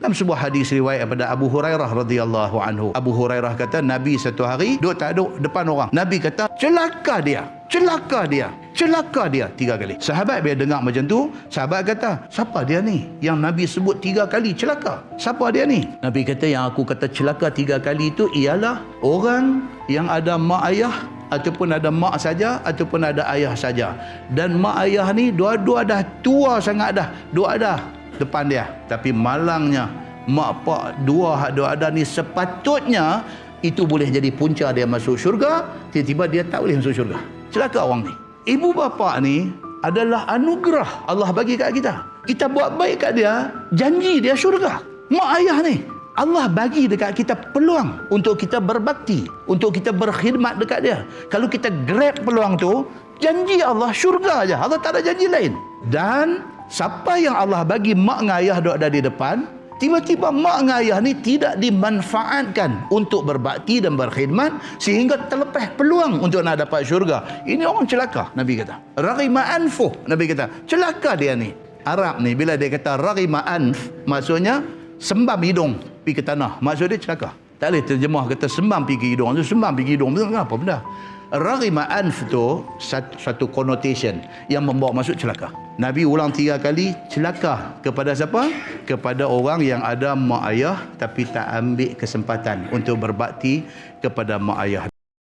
Dalam sebuah hadis riwayat daripada Abu Hurairah radhiyallahu anhu. Abu Hurairah kata Nabi satu hari duduk tak duduk depan orang. Nabi kata, celaka dia, celaka dia, celaka dia 3 kali. Sahabat bila dengar macam tu, sahabat kata, siapa dia ni yang Nabi sebut 3 kali celaka? Siapa dia ni? Nabi kata, yang aku kata celaka 3 kali itu ialah orang yang ada mak ayah, ataupun ada mak saja, ataupun ada ayah saja. Dan mak ayah ni dua-dua dah tua sangat dah, dua dah depan dia. Tapi malangnya mak pak dua ada ni sepatutnya itu boleh jadi punca dia masuk syurga, tiba-tiba dia tak boleh masuk syurga. Celaka orang ni. Ibu bapa ni adalah anugerah Allah bagi kat kita. Kita buat baik kat dia, janji dia syurga. Mak ayah ni Allah bagi dekat kita peluang untuk kita berbakti, untuk kita berkhidmat dekat dia. Kalau kita grab peluang tu, janji Allah syurga aja. Allah tak ada janji lain. Dan siapa yang Allah bagi mak dengan ayah duduk ada di depan, tiba-tiba mak dengan ayah ni tidak dimanfaatkan untuk berbakti dan berkhidmat, sehingga terlepas peluang untuk nak dapat syurga. Ini orang celaka, Nabi kata. Raghima anfuh, Nabi kata, celaka dia ni. Arab ni bila dia kata raghima anf, maksudnya sembam hidung pergi ke tanah. Maksud dia celaka. Tak boleh terjemah kata sembam pergi ke hidung. Sembam pergi ke hidung. Kenapa benda? Raghima anf tu satu connotation yang membawa masuk celaka. Nabi ulang 3 kali celaka kepada siapa? Kepada orang yang ada mak ayah tapi tak ambil kesempatan untuk berbakti kepada mak ayah.